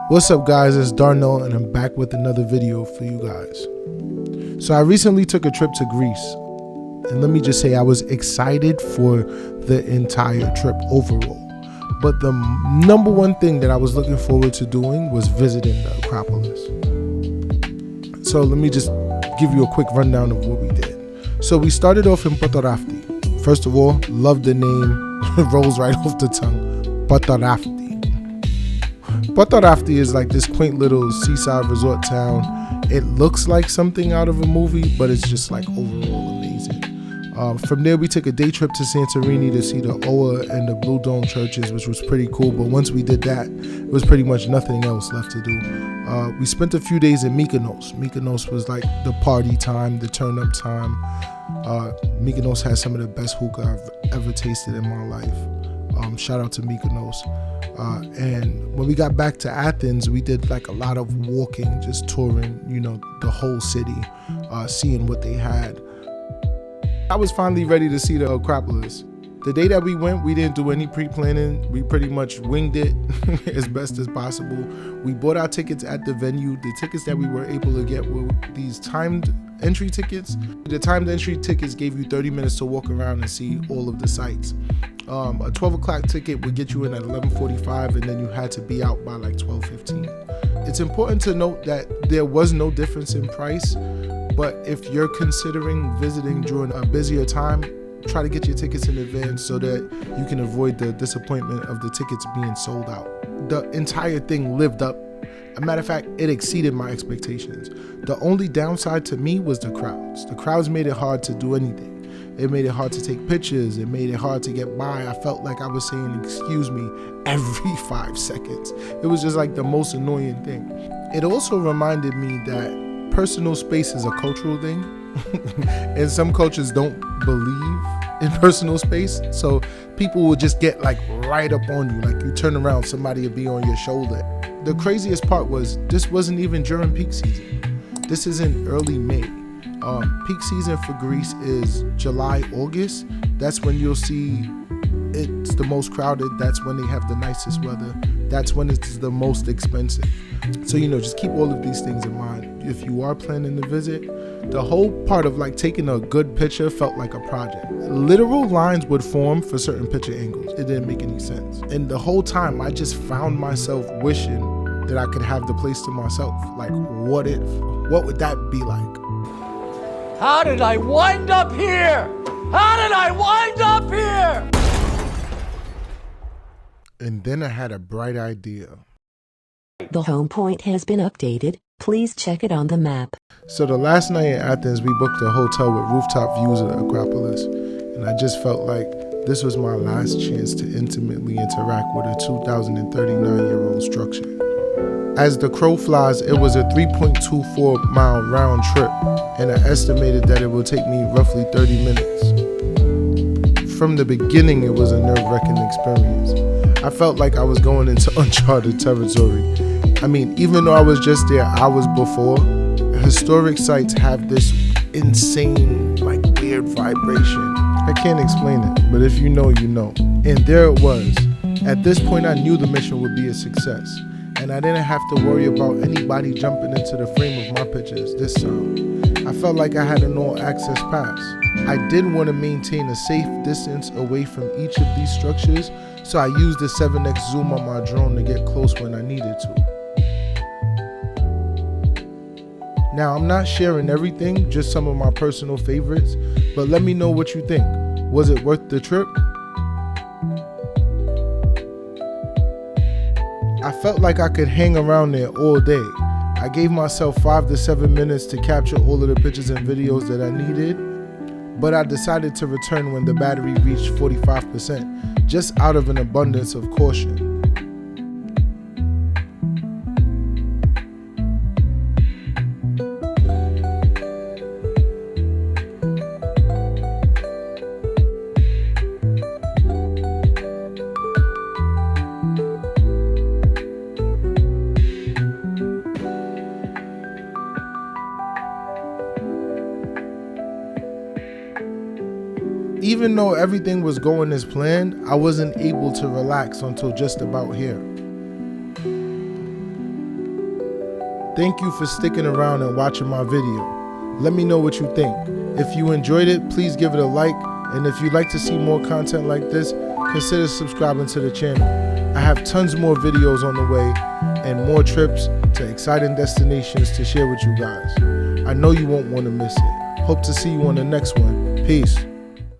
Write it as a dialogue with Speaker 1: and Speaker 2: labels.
Speaker 1: What's up guys, it's Darnell and I'm back with another video for you guys. So I recently took a trip to Greece and let me just say I was excited for the entire trip overall. But the number one thing that I was looking forward to doing was visiting the Acropolis. So let me just give you a quick rundown of what we did. So we started off in Potorafti. First of all, love the name, rolls right off the tongue, Potorafti. Potorafti is like this quaint little seaside resort town. It looks like something out of a movie, but it's just like overall amazing. From there, we took a day trip to Santorini to see the Oa and the Blue Dome churches, which was pretty cool. But once we did that, it was pretty much nothing else left to do. We spent a few days in Mykonos. Mykonos was like the party time, the turn up time. Mykonos has some of the best hookah I've ever tasted in my life. Shout out to Mykonos. And when we got back to Athens, we did like a lot of walking, just touring, the whole city, seeing what they had. I was finally ready to see the Acropolis. The day that we went, we didn't do any pre-planning. We pretty much winged it as best as possible. We bought our tickets at the venue. The tickets that we were able to get were these timed entry tickets. The timed entry tickets gave you 30 minutes to walk around and see all of the sites. A 12 o'clock ticket would get you in at 11:45 and then you had to be out by like 12:15. It's important to note that there was no difference in price, but if you're considering visiting during a busier time, try to get your tickets in advance so that you can avoid the disappointment of the tickets being sold out. The entire thing lived up. As a matter of fact, it exceeded my expectations. The only downside to me was the crowds. The crowds made it hard to do anything. It made it hard to take pictures. It made it hard to get by. I felt like I was saying, excuse me, every 5 seconds. It was just like the most annoying thing. It also reminded me that personal space is a cultural thing. And some cultures don't believe in personal space. So people will just get like right up on you. Like you turn around, somebody will be on your shoulder. The craziest part was this wasn't even during peak season. This is in early May. Peak season for Greece is July, August. That's when you'll see it's the most crowded. That's when they have the nicest weather. That's when it's the most expensive. So, just keep all of these things in mind. If you are planning to visit, the whole part of like taking a good picture felt like a project. Literal lines would form for certain picture angles. It didn't make any sense. And the whole time I just found myself wishing that I could have the place to myself. Like, what would that be like?
Speaker 2: How did I wind up here? How did I wind up here?
Speaker 1: And then I had a bright idea.
Speaker 3: The home point has been updated. Please check it on the map.
Speaker 1: So the last night in Athens, we booked a hotel with rooftop views of the Acropolis. And I just felt like this was my last chance to intimately interact with a 2,039-year-old structure. As the crow flies, it was a 3.24 mile round trip, and I estimated that it would take me roughly 30 minutes. From the beginning, it was a nerve-wracking experience. I felt like I was going into uncharted territory. I mean, even though I was just there hours before, historic sites have this insane, weird vibration. I can't explain it, but if you know, you know. And there it was. At this point, I knew the mission would be a success. And I didn't have to worry about anybody jumping into the frame of my pictures this time. I felt like I had an all-access pass. I did want to maintain a safe distance away from each of these structures, so I used the 7x zoom on my drone to get close when I needed to. Now, I'm not sharing everything, just some of my personal favorites, but let me know what you think. Was it worth the trip? I felt like I could hang around there all day. I gave myself 5 to 7 minutes to capture all of the pictures and videos that I needed, but I decided to return when the battery reached 45%, just out of an abundance of caution. Even though everything was going as planned, I wasn't able to relax until just about here. Thank you for sticking around and watching my video. Let me know what you think. If you enjoyed it, please give it a like, and if you'd like to see more content like this, consider subscribing to the channel. I have tons more videos on the way and more trips to exciting destinations to share with you guys. I know you won't want to miss it. Hope to see you on the next one. Peace.